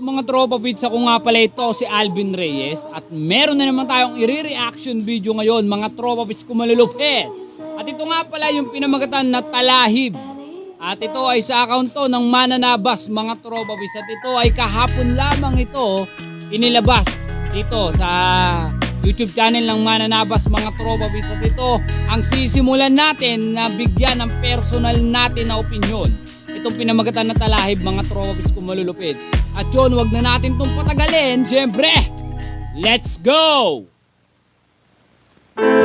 Mga tropa pizza ko nga pala ito si Alvin Reyes at meron na naman tayong i-reaction video ngayon mga tropa pizza ko malulupit. At ito nga pala yung pinamagatan na Talahib. At ito ay sa account to ng Mananabas mga tropa pizza. At ito ay kahapon lamang ito inilabas dito sa YouTube channel ng Mananabas mga tropa pizza. At ito ang sisimulan natin na bigyan ng personal natin na opinion. Itong pinamagatan na Talahib mga tropes kung malulupit. At yun, wag na natin itong patagalin. Siyempre, let's go!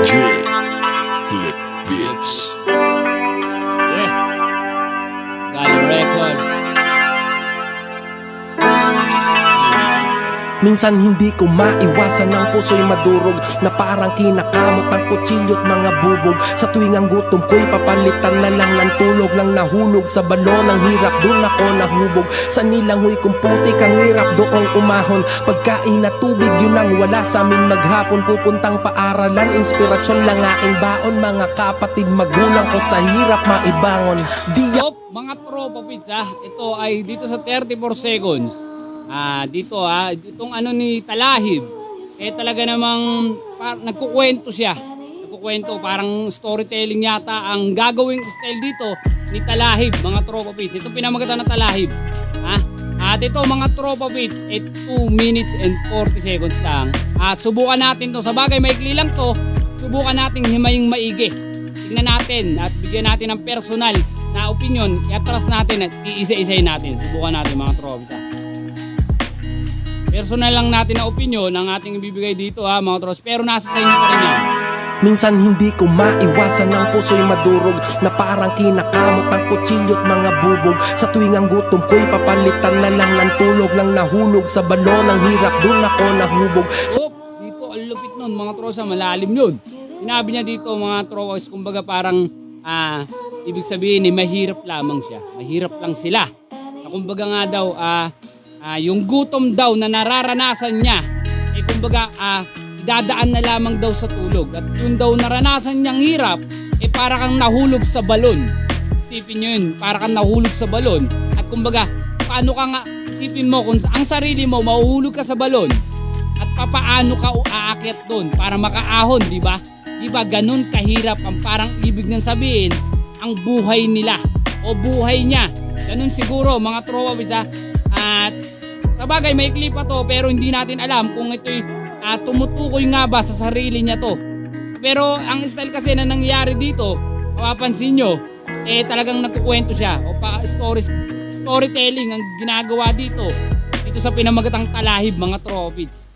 Drip, flip bits. Yeah. Galo Records. Minsan hindi ko maiwasan ng puso'y madurog na parang kinakamot ang kutsilyo't mga bubog. Sa tuwing ang gutom ko'y papalitan na lang ng tulog. Nang nahulog sa balon ang hirap, dun ako nahubog. Sa nilangoy kong putik ang hirap doong umahon. Pagkain at tubig yun ang wala sa amin maghapon. Pupuntang paaralan, inspirasyon lang aking baon. Mga kapatid magulang ko sa hirap maibangon. Stop mga tropa pizza. Ito ay dito sa 34 seconds. Dito itong ano ni Talahib talaga namang nagkukwento siya. Nagkukwento parang storytelling yata ang gagawing style dito ni Talahib mga tropa pits. Ito pinamagatan na Talahib. At ito mga tropa pits 2 minutes and 40 seconds lang. At subukan natin to. Sa bagay maikli lang to. Subukan nating himaying maigi. Tignan natin at bigyan natin ng personal na opinion. I-atras natin at iisa-isayin natin. Subukan natin mga tropa pits. Personal lang natin na opinion ang ating ibibigay dito mga tros. Pero nasa sa inyo pa rin yan. Minsan hindi ko maiwasan ng puso'y madurog na parang kinakamot ang kutsilyo't mga bubog. Sa tuwing ang gutom ko'y papalitan na lang ng tulog. Nang nahulog sa balon ang hirap, dun ako nahubog. Dito ang lupit nun mga tros, malalim yun. Sinabi niya dito mga tros, kumbaga parang ibig sabihin mahirap lamang siya. Mahirap lang sila. Na kumbaga nga daw yung gutom daw na nararanasan niya kumbaga dadaan na lamang daw sa tulog. At yung daw naranasan niyang hirap para kang nahulog sa balon. Isipin nyo yun, para kang nahulog sa balon. At kumbaga paano ka nga, isipin mo kung ang sarili mo mahuhulog ka sa balon at papaano ka aakyat doon para makaahon, di ba? Di ba ganun kahirap ang parang ibig nang sabihin ang buhay nila o buhay niya. Ganun siguro mga tropa bisa. At sa bagay maikli pa to pero hindi natin alam kung ito'y tumutukoy nga ba sa sarili niya to. Pero ang style kasi na nangyayari dito, mapapansin nyo, talagang nagkukwento siya o storytelling ang ginagawa dito sa pinamagatang Talahib mga tropits.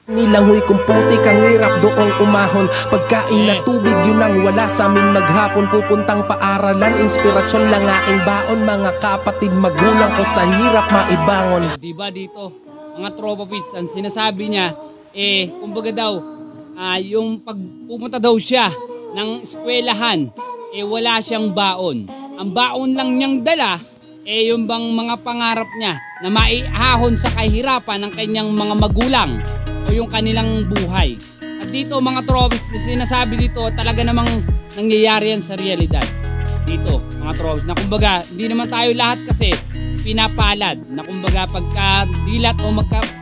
Nilangoy kong putik ang hirap doong umahon. Pagkain at tubig yun ang wala sa amin maghapon. Pupuntang paaralan, inspirasyon lang aking baon. Mga kapatid magulang ko sa hirap maibangon. Diba dito mga tropa pits, ang sinasabi niya kumbaga daw yung pagpupunta daw siya ng eskwelahan wala siyang baon. Ang baon lang niyang dala yung bang mga pangarap niya na maihahon sa kahirapan ng kanyang mga magulang o yung kanilang buhay. At dito mga tropes, sinasabi dito talaga namang nangyayari yan sa realidad. Dito mga tropes na kumbaga hindi naman tayo lahat kasi pinapalad na kumbaga pagkadilat o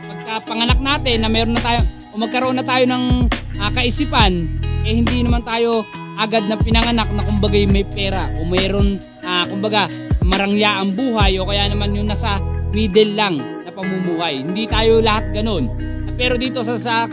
pagkapanganak natin na meron na tayo o magkaroon na tayo ng kaisipan hindi naman tayo agad na pinanganak na kumbaga may pera o mayroon kumbaga marangya ang buhay o kaya naman yung nasa middle lang na pamumuhay. Hindi tayo lahat ganun. Pero dito sa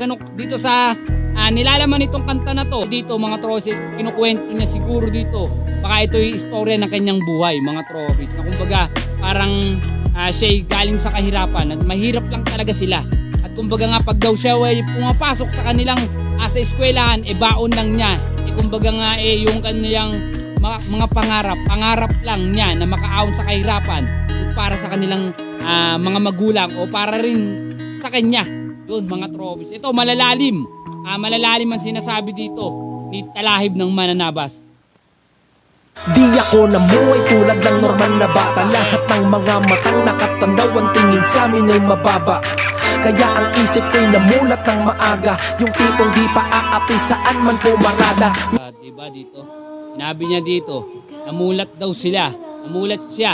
nilalaman nitong kanta na to, dito mga tropes, kinukwento niya siguro dito. Baka ito'y istorya ng kanyang buhay, mga tropes. Na kumbaga parang siya'y galing sa kahirapan at mahirap lang talaga sila. At kumbaga nga pag daw siya ay pumapasok sa kanilang sa eskwelahan, baon lang niya. Kumbaga nga yung kanilang mga pangarap lang niya na makaahon sa kahirapan para sa kanilang mga magulang o para rin sa kanya. Yun mga tropes. Ito malalalim. Malalalim ang sinasabi dito ni Talahib ng Mananabas. Di ako namuhay tulad ng normal na bata. Lahat ng mga matang nakatandaw ang tingin sa amin ay mababa. Kaya ang isip ko'y namulat ng maaga. Yung tipong di pa aapi saan man pumarada. Diba dito? Sinabi niya dito, namulat daw sila. Namulat siya.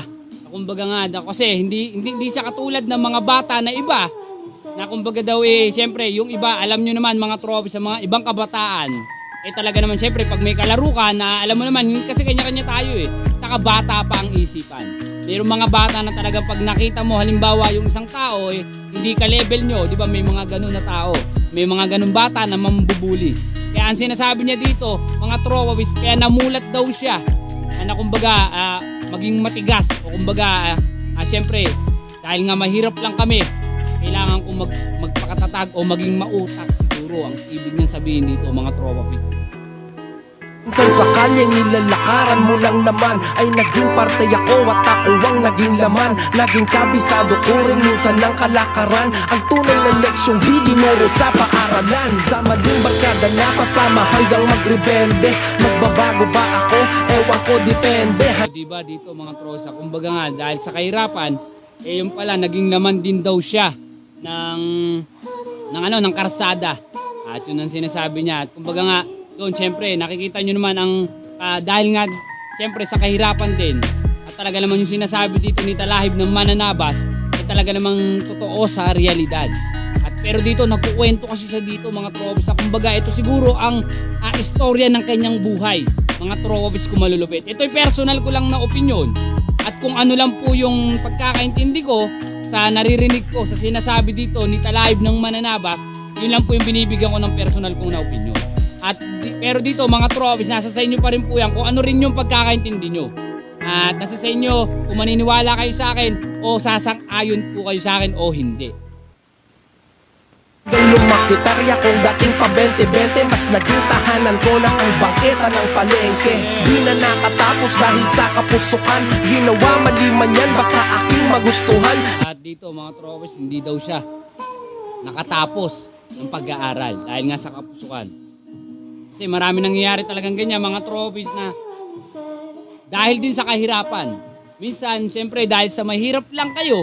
Kumbaga nga daw, kasi hindi siya katulad ng mga bata na iba na kumbaga daw siyempre yung iba alam nyo naman mga tropa sa mga ibang kabataan talaga naman siyempre pag may kalaro ka na alam mo naman kasi kanya-kanya tayo saka bata pa ang isipan. Mayroong mga bata na talagang pag nakita mo halimbawa yung isang tao hindi ka level nyo, di ba may mga ganun na tao, may mga ganun bata na mambubuli. Kaya ang sinasabi niya dito mga tropa kaya namulat daw siya na kumbaga maging matigas o kumbaga siyempre dahil nga mahirap lang kami kailangan kong magpakatatag o maging mautak siguro ang ibig niyang sabihin dito mga tropa pit. Minsan sa kalye nilalakaran mo lang naman ay naging parte ako at ako ang naging laman. Naging kabisado ko rin minsan ng kalakaran. Ang tunay na leksyong di dinuro sa paaralan. Sa maling barkada napasama hanggang magrebelde. Magbabago ba ako? Ewan ko depende. Diba dito mga trosa, kumbaga nga dahil sa kahirapan yung pala naging laman din daw siya ng karsada. At yun ang sinasabi niya. At kumbaga nga doon syempre nakikita nyo naman ang dahil nga syempre sa kahirapan din at talaga naman yung sinasabi dito ni Talahib ng mananabas talaga namang totoo sa realidad. At pero dito nagkukwento kasi siya dito mga tropa. Kumbaga ito siguro ang istorya ng kanyang buhay mga tropa ko malulupit. Ito'y personal ko lang na opinion at kung ano lang po yung pagkakaintindi ko sa naririnig ko sa sinasabi dito ni Talahib ng mananabas, yun lang po yung binibigyan ko ng personal kong na opinion. Pero dito mga tropis, nasa sa inyo pa rin po yan kung ano rin yung pagkakaintindi nyo. At nasa sa inyo kung maniniwala kayo sa akin o sasang-ayon po kayo sa akin o hindi. Hanggang lumaki tarya kong dating pa 20-20 mas naging tahanan ko na ang bangketa ng palengke. Di na nakatapos dahil sa kapusukan. Ginawa mali man yan basta aking magustuhan. At dito mga tropis, hindi daw siya nakatapos ng pag-aaral dahil nga sa kapusukan. Kasi marami nangyayari talagang ganyan mga tropis na dahil din sa kahirapan. Minsan, siyempre dahil sa mahirap lang kayo,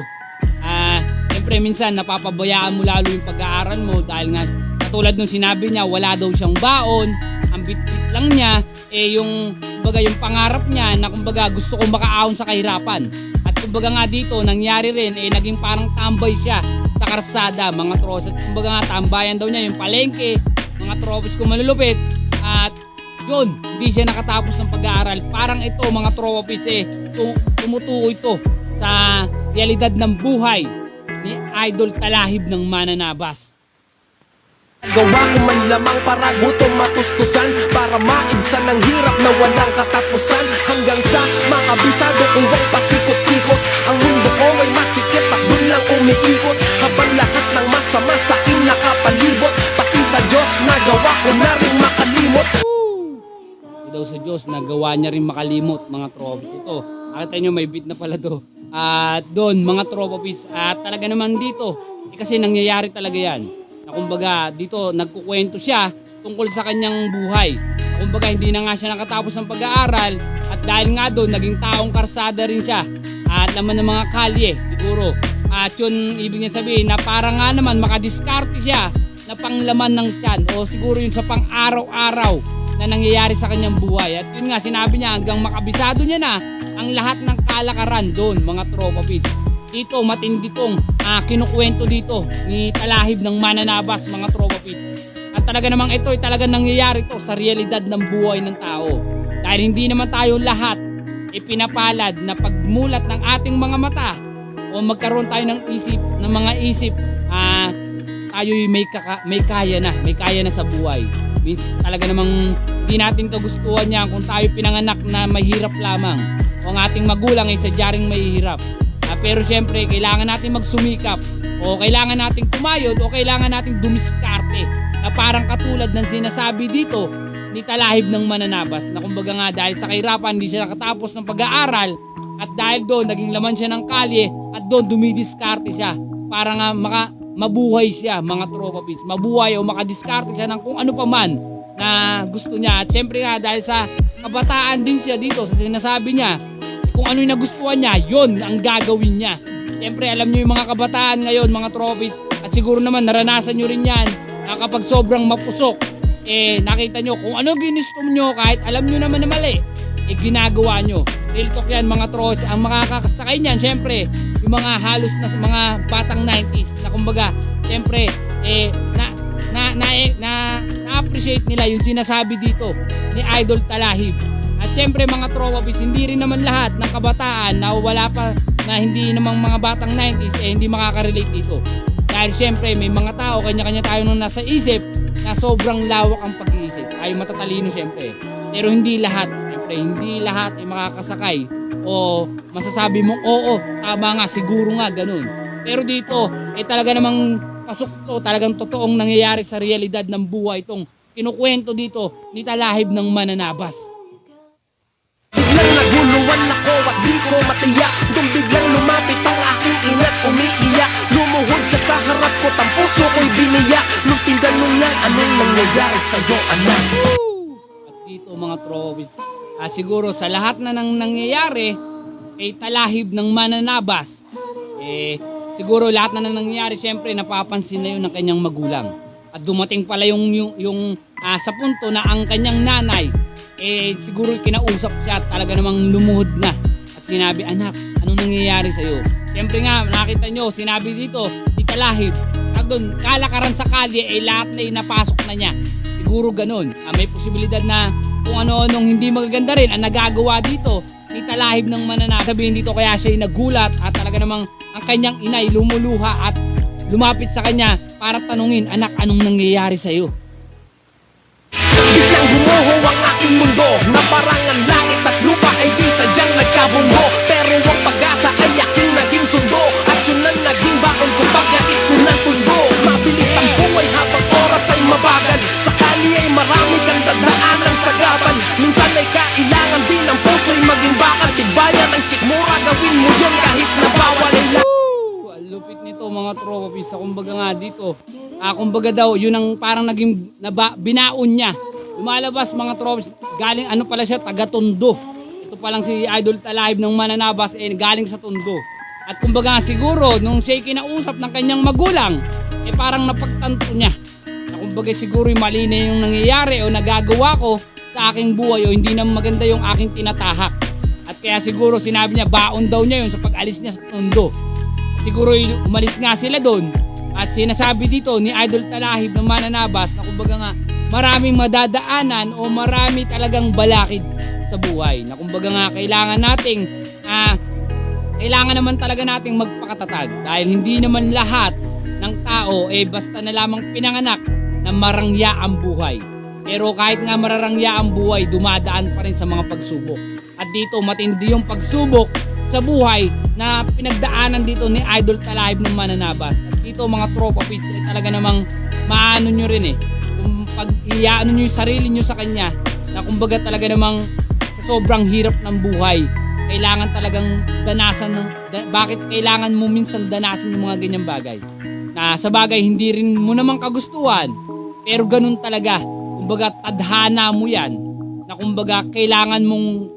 siyempre minsan napapabayaan mo lalo yung pag-aaral mo dahil nga katulad nung sinabi niya, wala daw siyang baon, ang bit-bit lang niya, yung kumbaga yung pangarap niya na kumbaga gusto kong makaahon sa kahirapan. At kumbaga nga dito, nangyari rin, naging parang tambay siya sa karsada, mga tropis. At kumbaga nga tambayan daw niya yung palengke, mga tropis ko malulupit. At yun, hindi siya nakatapos ng pag-aaral. Parang ito mga tropis tumutukoy ito sa realidad ng buhay ni Idol Talahib ng mananabas. Gawa ko man lamang para gutom matustusan, para maibsan ang hirap na walang katapusan. Hanggang sa makabisado kung wag pasikot-sikot, ang mundo ko may masikip at dun lang umiikot. Habang lahat ng masama sa akin nakapalibot, pati sa Diyos nagawa ko na rin makalimot. Daw sa Diyos nagawa niya rin makalimot mga tropis. Ito, nakita nyo may beat na pala to. At doon mga tropis, at talaga naman dito kasi nangyayari talaga yan na kumbaga dito nagkukwento siya tungkol sa kanyang buhay. Kumbaga hindi na nga siya nakatapos ng pag-aaral at dahil nga doon naging taong karsada rin siya at laman ng mga kalye siguro. At yun ibig niya sabihin na parang nga naman makadiskarte siya na panglaman ng tiyan o siguro yun sa pang-araw-araw na nangyayari sa kanyang buhay. At yun nga sinabi niya hanggang makabisado niya na ang lahat ng kalakaran doon mga tropa pits. Dito matindi tong kinukwento dito ni Talahib ng mananabas mga tropa pits. At talaga namang ito ay talaga nangyayari to sa realidad ng buhay ng tao. Dahil hindi naman tayo lahat ipinapalad na pagmulat ng ating mga mata o magkaroon tayo ng mga isip tayo may kaya na sa buhay. Means talaga namang hindi natin kagustuhan niya kung tayo pinanganak na mahirap lamang o ang ating magulang ay sadyaring mahihirap. Pero siyempre kailangan natin magsumikap o kailangan nating kumayod o kailangan nating dumiskarte na parang katulad ng sinasabi dito ni Talahib ng mananabas na kumbaga nga dahil sa kahirapan hindi siya nakatapos ng pag-aaral at dahil doon naging laman siya ng kalye at doon dumidiskarte siya para nga mabuhay siya mga tropa pits, mabuhay o makadiskarte siya ng kung ano pa man na gusto niya. At syempre nga dahil sa kabataan din siya dito sa sinasabi niya kung ano yung nagustuhan niya, yun ang gagawin niya. Syempre alam niyo yung mga kabataan ngayon mga tropis at siguro naman naranasan niyo rin yan na kapag sobrang mapusok nakita niyo kung ano ginusto niyo kahit alam niyo naman na mali ginagawa niyo. real talk yan mga trolls. Ang makakasakay niyan, syempre, yung mga halos na mga batang 90s na kumbaga, syempre, na-appreciate nila yung sinasabi dito ni Idol Talahib. At syempre mga tropapits, hindi rin naman lahat ng kabataan na wala pa, na hindi namang mga batang 90s hindi makaka-relate dito. Dahil syempre may mga tao, kanya-kanya tayo nung nasa isip na sobrang lawak ang pag-iisip. Ay matatalino syempre. Pero hindi lahat, syempre hindi lahat ay makakasakay o masasabi mong oo, tama nga, siguro nga, ganun. Pero dito, talaga namang pasok to, talagang totoong nangyayari sa realidad ng buhay itong kinukwento dito ni Talahib ng Mananabas. Biglang naguluhan ako at di ko matiyak. Doon biglang lumapit ang aking ina't umiiyak. Lumuhod siya sa harap ko, ang puso ko'y biniyak. Nung tinanong niya, anong nangyayari sa'yo, anak? At dito mga tropis, siguro sa lahat na nang nangyayari kay Talahib ng Mananabas, siguro lahat na nang nangyayari, syempre napapansin na yun ng kanyang magulang. At dumating pala yung sa punto na ang kanyang nanay, siguro kinausap siya at talaga namang lumuhod na. At sinabi, anak, anong nangyayari sa'yo? Siyempre nga, nakita nyo, sinabi dito, ni Talahib, doon, kalakaran sa kalye, lahat na napasok na niya. Siguro ganun. May posibilidad na kung ano-anong hindi magaganda rin ang nagagawa dito ni Talahib ng Mananabas. Sabihin dito kaya siya nagulat at talaga namang ang kanyang inay lumuluha at lumapit sa kanya para tanungin, anak, anong nangyayari sa'yo? Biglang gumuho ang aking mundo, na parang ang langit at lupa ay di sadyang nagkabumbo. Pero ang pag-asa ay aking naging sundo, at yun ang naging baon kong pag-alis mo ng tundo. Mabilis ang buhay habang oras ay mabagal, sa kali ay marami kang dadaanan sa gaban. Minsan ay kailangan din ang puso'y maging bakal. Tibayan ang sikmura, gawin mo yun kahit na bawal ay Lupit nito mga tropapis. Kumbaga nga dito, kumbaga daw, yun ang parang naging binaon niya. Lumalabas mga tropapis, galing ano pala siya, taga-Tondo. Ito palang si Idol Talahib ng Mananabas, galing sa Tondo. At kumbaga nga siguro, nung siya'y kinausap ng kanyang magulang, parang napagtanto niya. Na kumbaga siguro mali na yung nangyayari o nagagawa ko sa aking buhay o hindi na maganda yung aking tinatahak. At kaya siguro sinabi niya, baon daw niya yun sa pag-alis niya sa Tondo. Siguro umalis nga sila doon at sinasabi dito ni Idol Talahib ng Mananabas na kumbaga nga maraming madadaanan o marami talagang balakid sa buhay na kumbaga nga kailangan naman talaga nating magpakatatag dahil hindi naman lahat ng tao basta na lamang pinanganak na marangya ang buhay. Pero kahit nga mararangya ang buhay, dumadaan pa rin sa mga pagsubok. At dito matindi yung pagsubok sa buhay na pinagdaanan dito ni Idol Talahib ng Mananabas. At dito mga tropapits, talaga namang maano nyo rin kung pag-iyaano nyo yung sarili nyo sa kanya na kumbaga talaga namang sa sobrang hirap ng buhay, kailangan talagang bakit kailangan mo minsan danasan yung mga ganyang bagay na sa bagay hindi rin mo naman kagustuhan, pero ganun talaga, kumbaga tadhana mo yan na kumbaga kailangan mong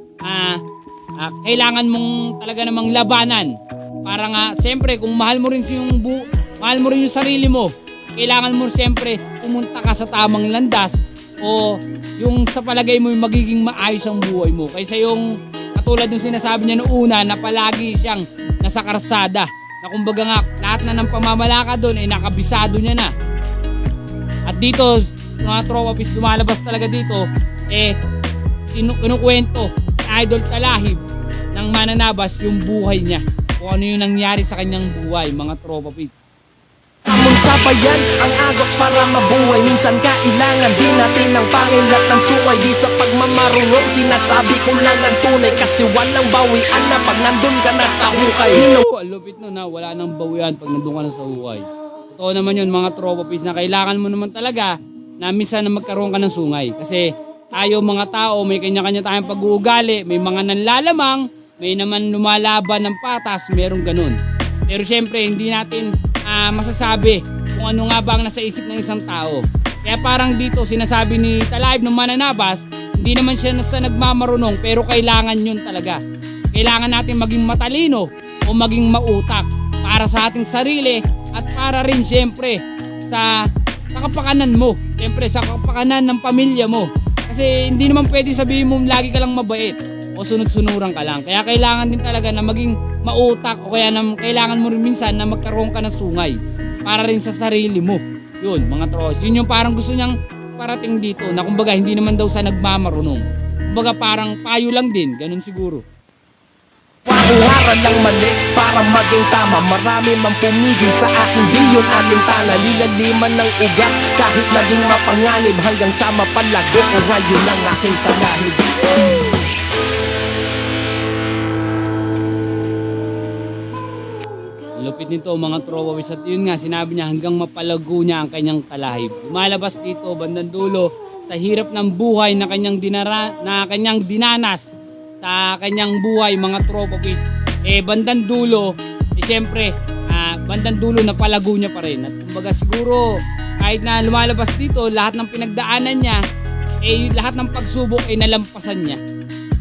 talaga namang labanan para nga siyempre kung mahal mo rin yung sarili mo, kailangan mo siyempre pumunta ka sa tamang landas o yung sa palagay mo yung magiging maayos ang buhay mo kaysa yung katulad ng sinasabi niya noong una na palagi siyang nasa karsada na kumbaga nga lahat na ng pamamalakad doon nakabisado niya na. At dito mga tropapis, lumalabas talaga dito kinukwento Idol Talahib ng Mananabas yung buhay niya. Kung ano yung nangyari sa kanyang buhay, mga tropapits. Amon sa bayan ang agos para mabuhay. Minsan kailangan din natin ng pangilat ng suway. Di sa pagmamarunong sinasabi ko lang ang tunay, kasi walang bawian na pag nandun ka na sa hukay. Ang lupit nun wala nang bawian pag nandun ka na sa hukay. Totoo naman yun mga tropapits na kailangan mo naman talaga na minsan na magkaroon ka ng sungay. Kasi tayo mga tao, may kanya-kanya tayong pag-uugali, may mga nanlalamang, may naman lumalaban ng patas, merong ganun. Pero syempre, hindi natin masasabi kung ano nga ba ang nasa isip ng isang tao. Kaya parang dito, sinasabi ni Talahib ng Mananabas, hindi naman siya sa nagmamarunong, pero kailangan yun talaga. Kailangan natin maging matalino o maging mautak para sa ating sarili at para rin syempre sa kapakanan mo. Syempre sa kapakanan ng pamilya mo. Kasi hindi naman pwede sabihin mo lagi ka lang mabait o o sunod-sunuran ka lang. Kaya kailangan din talaga na maging mautak o kaya kailangan mo rin minsan na magkaroon ka ng sungay para rin sa sarili mo. Yun mga tros, yun yung parang gusto niyang parating dito na kumbaga hindi naman daw sa nagmamarunong. Kumbaga parang payo lang din, ganun siguro. Pakuharan lang mali para maging tama. Marami mang pumigil sa akin, di yun alintana. Lilaliman ng ugat kahit naging mapanganib, hanggang sa mapalago ko ngayon ang aking talahib. Lupit nito mga trowawis at yun nga sinabi niya hanggang mapalago niya ang kanyang talahib. Lumalabas dito bandang dulo sa hirap ng buhay na kanyang dinanas sa kanyang buhay mga trowawis. Bandang dulo, syempre bandang dulo na palago niya pa rin. At kumbaga siguro kahit na lumalabas dito lahat ng pinagdaanan niya, lahat ng pagsubok ay nalampasan niya.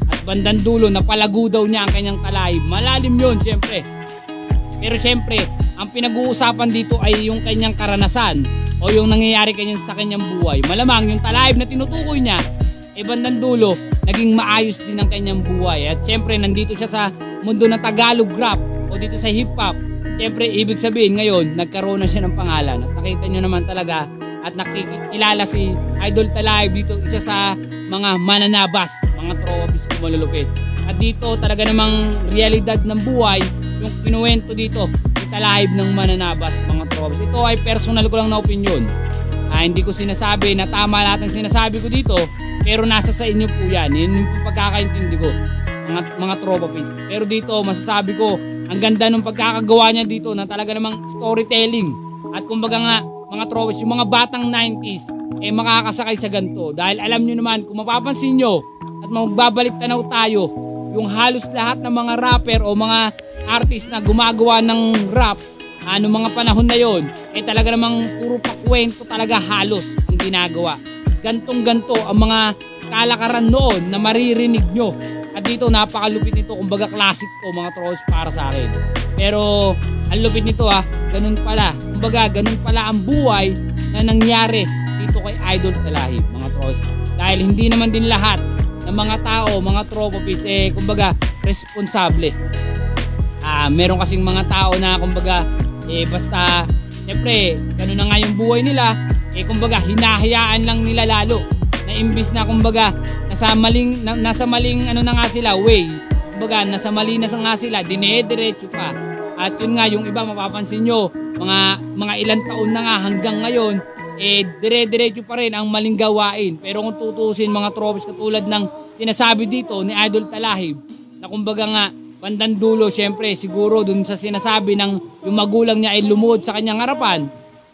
At bandang dulo na palago daw niya ang kanyang talahib. Malalim yun syempre. Pero syempre, ang pinag-uusapan dito ay yung kanyang karanasan o yung nangyayari sa kanyang buhay. Malamang yung talahib na tinutukoy niya, bandang dulo, naging maayos din ang kanyang buhay. At syempre, nandito siya sa mundo ng Tagalog rap o dito sa hip-hop. Syempre, ibig sabihin ngayon, nagkaroon na siya ng pangalan. At nakita nyo naman talaga at nakikilala si Idol Talahib dito, isa sa mga mananabas, mga trowabis ko malulupit. At dito talaga namang realidad ng buhay, yung kinuwento dito, ni Talahib ng mananabas, mga trowabis. Ito ay personal ko lang na opinion. Hindi ko sinasabi na tama lahat ng sinasabi ko dito, pero nasa sa inyo po yan. Yun yung pagkakaintindi ko, mga trowabis. Pero dito, masasabi ko, ang ganda ng pagkakagawa niya dito na talaga namang storytelling. At kumbaga nga, mga trowabis, yung mga batang 90s, makakasakay sa ganito. Dahil alam nyo naman, kung mapapansin nyo, at magbabalik tanaw tayo, yung halos lahat ng mga rapper o mga artist na gumagawa ng rap noong mga panahon na yon, talaga namang puro pakwento talaga halos ang ginagawa. Gantong-ganto ang mga kalakaran noon na maririnig nyo. At dito napakalupit nito, kumbaga classic to mga trolls para sa akin. Pero ang lupit nito ganun pala. Kumbaga ganun pala ang buhay na nangyari dito kay Idol Talahib mga trolls. Dahil hindi naman din lahat ng mga tao, mga tropopis, kumbaga responsable. Meron kasing mga tao na kumbaga basta siyempre ganun na nga yung buhay nila, kumbaga hinahayaan lang nila lalo na imbis na kumbaga nasa maling ano na nga sila way, kumbaga nasa mali na nga sila, dinediretso pa. At yun nga yung iba mapapansin nyo, mga ilang taon na nga hanggang ngayon dire-diretso pa rin ang maling gawain. Pero kung tutusin mga tropes katulad ng sinasabi dito ni Idol Talahib na kumbaga nga bandang dulo, syempre siguro dun sa sinasabi ng yung magulang niya ay lumuhod sa kanyang harapan,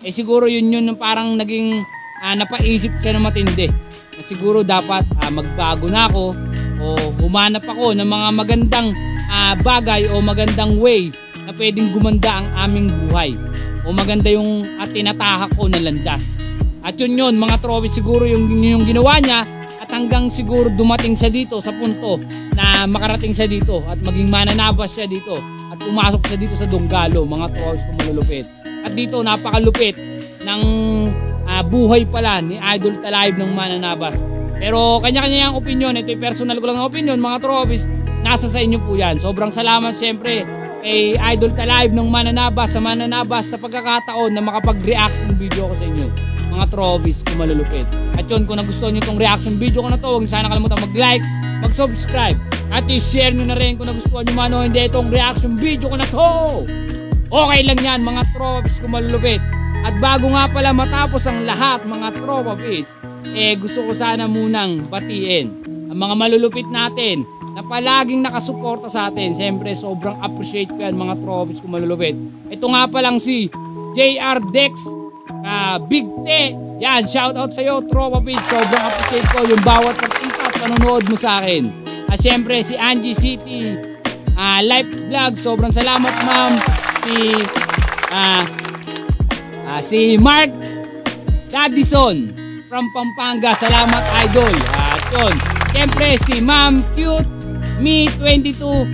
siguro yun parang naging napaisip siya ng matindi na siguro dapat magbago na ako o humanap ako ng mga magandang bagay o magandang way na pwedeng gumanda ang aming buhay o maganda yung tinatahak ko na landas. At yun mga tropi, siguro yung ginawa niya. At hanggang siguro dumating siya dito sa punto na makarating siya dito at maging mananabas siya dito at pumasok siya dito sa Donggalo, mga trolls kung malulupit. At dito napakalupit ng buhay pala ni Idol Talahib ng mananabas. Pero kanya-kanya yung opinion, ito yung personal ko lang na opinion, mga trolls, nasa sa inyo po yan. Sobrang salamat siyempre kay Idol Talahib ng mananabas sa pagkakataon na makapag-react ng video ko sa inyo, mga trolls kung malulupit. At yun, kung nagustuhan nyo itong reaction video ko na to, huwag nyo sana kalimutan mag-like, mag-subscribe, at i-share nyo na rin kung nagustuhan nyo man o hindi itong reaction video ko na to. Okay lang yan mga trolls kung malulupit. At bago nga pala matapos ang lahat mga trolls, gusto ko sana munang batiin ang mga malulupit natin na palaging nakasuporta sa atin. Siyempre, sobrang appreciate ko yan mga trolls kung malulupit. Ito nga palang si JR Dex, Big T. Yan, shoutout sa'yo, Tropa Page. Sobrang appreciate ko yung bawat pagpunta at panonood mo sa akin. At syempre, si Angie City Life Vlog. Sobrang salamat, ma'am. Si Mark Dadison from Pampanga. Salamat, Idol. At yun, syempre, si Ma'am Cute Me 22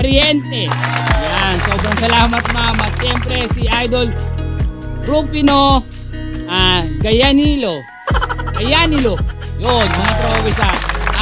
Riente. Yan, sobrang salamat, ma'am. At syempre, si Idol Rufino Gayanilo. Yun, mga trowis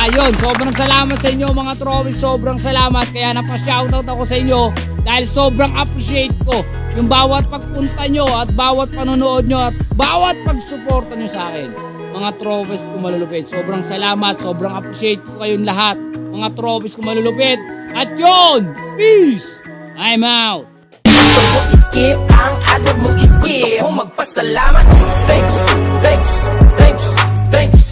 Yun, sobrang salamat sa inyo mga trophy, sobrang salamat. Kaya napashoutout ako sa inyo dahil sobrang appreciate ko yung bawat pagpunta nyo at bawat panonood nyo at bawat pagsuporta nyo sa akin. Mga trophies ko malulupit, sobrang salamat, sobrang appreciate ko kayong lahat. Mga trophies ko malulupit. At yun, peace! I'm out! Gusto mo i-skip ang ad, wag mo i-skip. Gusto kong magpasalamat. Thanks, thanks, thanks, thanks.